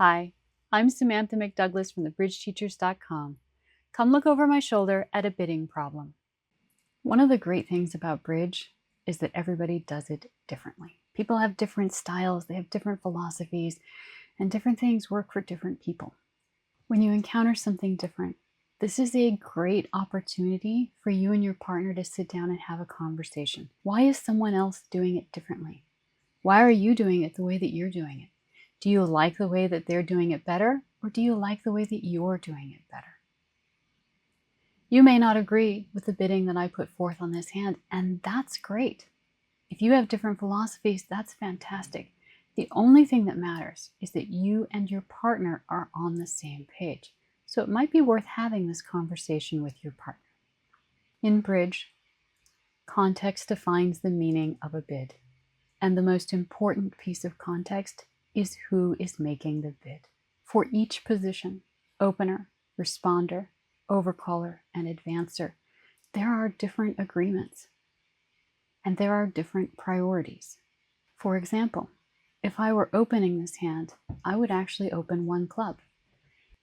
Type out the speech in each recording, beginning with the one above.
Hi, I'm Samantha McDouglas from thebridgeteachers.com. Come look over my shoulder at a bidding problem. One of the great things about bridge is that everybody does it differently. People have different styles, they have different philosophies, and different things work for different people. When you encounter something different, this is a great opportunity for you and your partner to sit down and have a conversation. Why is someone else doing it differently? Why are you doing it the way that you're doing it? Do you like the way that they're doing it better, or do you like the way that you're doing it better? You may not agree with the bidding that I put forth on this hand, and that's great. If you have different philosophies, that's fantastic. The only thing that matters is that you and your partner are on the same page. So it might be worth having this conversation with your partner. In bridge, context defines the meaning of a bid. And the most important piece of context is who is making the bid. For each position, opener, responder, overcaller, and advancer, there are different agreements and there are different priorities. For example, if I were opening this hand, I would actually open one club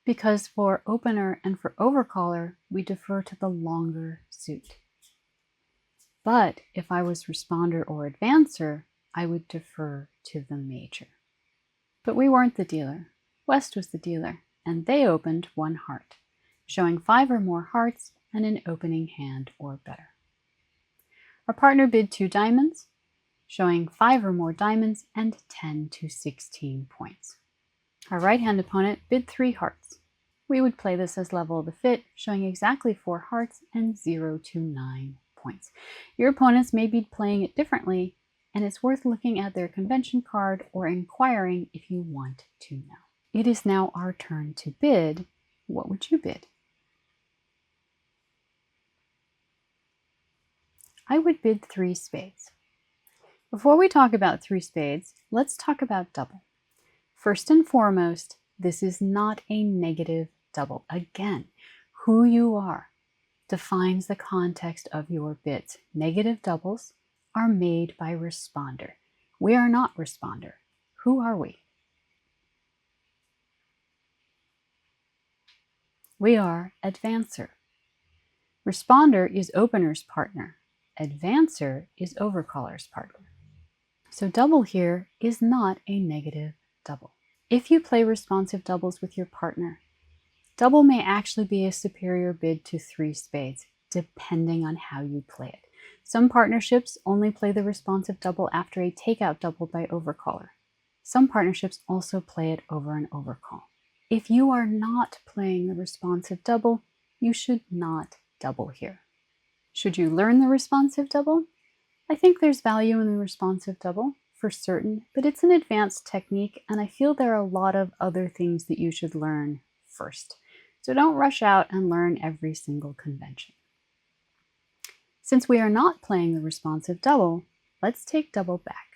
because for opener and for overcaller, we defer to the longer suit. But if I was responder or advancer, I would defer to the major. But we weren't the dealer. West was the dealer, and they opened one heart, showing 5 or more hearts and an opening hand or better. Our partner bid 2 diamonds, showing 5 or more diamonds and 10 to 16 points. Our right-hand opponent bid 3 hearts. We would play this as level of the fit, showing exactly 4 hearts and 0 to 9 points. Your opponents may be playing it differently, and it's worth looking at their convention card or inquiring if you want to know. It is now our turn to bid. What would you bid? I would bid 3 spades. Before we talk about 3 spades, let's talk about double. First and foremost, this is not a negative double. Again, who you are defines the context of your bids. Negative doubles are made by responder. We are not responder. Who are we? We are advancer. Responder is opener's partner. Advancer is overcaller's partner. So double here is not a negative double. If you play responsive doubles with your partner, double may actually be a superior bid to 3 spades, depending on how you play it. Some partnerships only play the responsive double after a takeout double by overcaller. Some partnerships also play it over an overcall. If you are not playing the responsive double, you should not double here. Should you learn the responsive double? I think there's value in the responsive double for certain, but it's an advanced technique, and I feel there are a lot of other things that you should learn first. So don't rush out and learn every single convention. Since we are not playing the responsive double, let's take double back.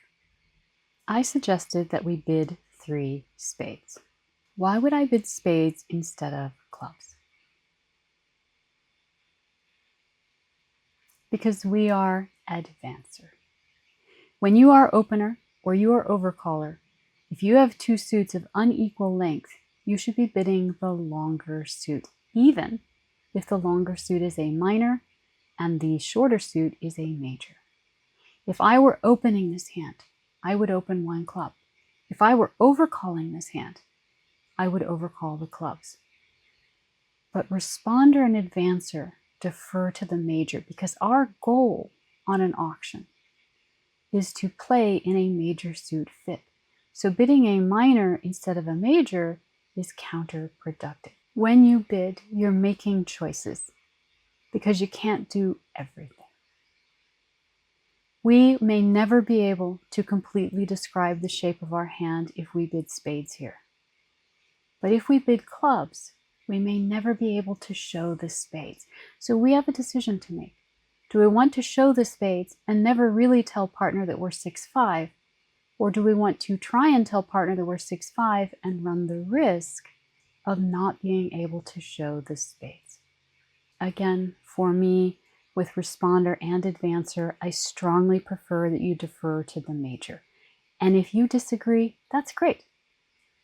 I suggested that we bid 3 spades. Why would I bid spades instead of clubs? Because we are advancer. When you are opener or you are overcaller, if you have 2 suits of unequal length, you should be bidding the longer suit, even if the longer suit is a minor and the shorter suit is a major. If I were opening this hand, I would open 1 club. If I were overcalling this hand, I would overcall the clubs. But responder and advancer defer to the major because our goal on an auction is to play in a major suit fit. So bidding a minor instead of a major is counterproductive. When you bid, you're making choices because you can't do everything. We may never be able to completely describe the shape of our hand if we bid spades here. But if we bid clubs, we may never be able to show the spades. So we have a decision to make. Do we want to show the spades and never really tell partner that we're 6'5"? Or do we want to try and tell partner that we're 6'5" and run the risk of not being able to show the spades? Again, for me, with responder and advancer, I strongly prefer that you defer to the major. And if you disagree, that's great.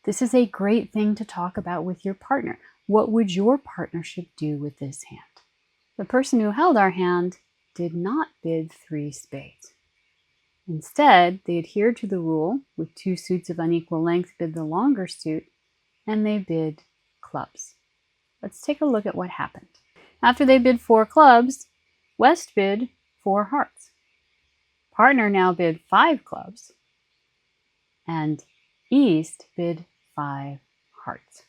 This is a great thing to talk about with your partner. What would your partnership do with this hand? The person who held our hand did not bid 3 spades. Instead, they adhered to the rule with 2 suits of unequal length bid the longer suit, and they bid clubs. Let's take a look at what happened. After they bid 4 clubs, West bid 4 hearts. Partner now bid 5 clubs, and East bid 5 hearts.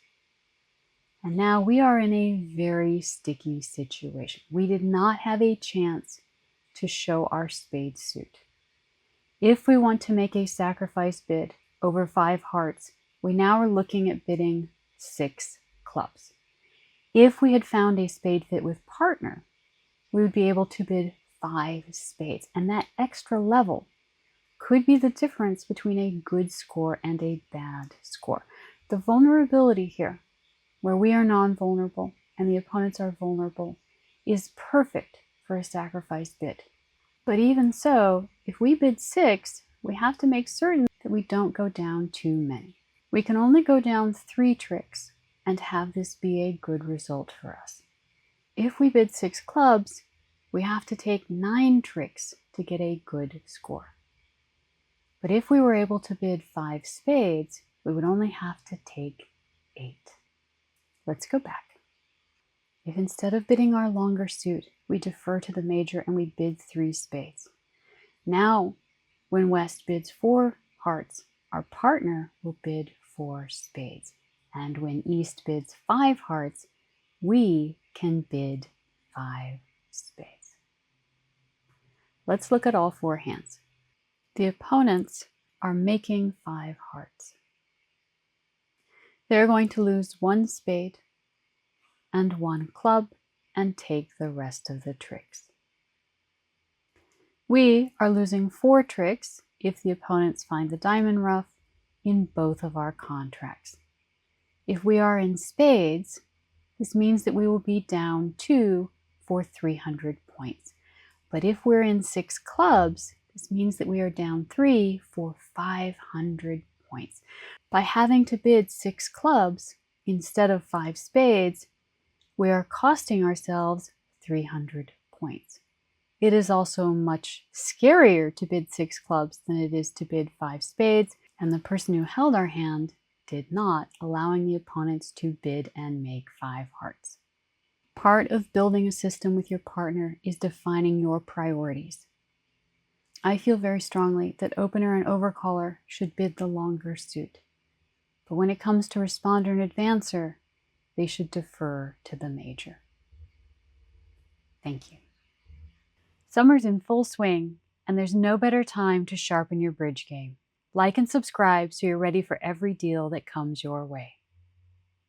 And now we are in a very sticky situation. We did not have a chance to show our spade suit. If we want to make a sacrifice bid over 5 hearts, we now are looking at bidding 6 clubs. If we had found a spade fit with partner, we would be able to bid 5 spades, and that extra level could be the difference between a good score and a bad score. The vulnerability here, where we are non-vulnerable and the opponents are vulnerable, is perfect for a sacrifice bid. But even so, if we bid 6, we have to make certain that we don't go down too many. We can only go down 3 tricks and have this be a good result for us. If we bid 6 clubs, we have to take 9 tricks to get a good score. But if we were able to bid 5 spades, we would only have to take 8. Let's go back. If instead of bidding our longer suit, we defer to the major and we bid 3 spades. Now, when West bids 4 hearts, our partner will bid 4 spades. And when East bids 5 hearts, we can bid 5 spades. Let's look at all 4 hands. The opponents are making 5 hearts. They're going to lose 1 spade and 1 club and take the rest of the tricks. We are losing 4 tricks if the opponents find the diamond rough in both of our contracts. If we are in spades, this means that we will be down 2 for 300 points. But if we're in 6 clubs, this means that we are down 3 for 500 points. By having to bid 6 clubs instead of 5 spades, we are costing ourselves 300 points. It is also much scarier to bid 6 clubs than it is to bid 5 spades, and the person who held our hand did not, allowing the opponents to bid and make 5 hearts. Part of building a system with your partner is defining your priorities. I feel very strongly that opener and overcaller should bid the longer suit. But when it comes to responder and advancer, they should defer to the major. Thank you. Summer's in full swing, and there's no better time to sharpen your bridge game. Like and subscribe so you're ready for every deal that comes your way.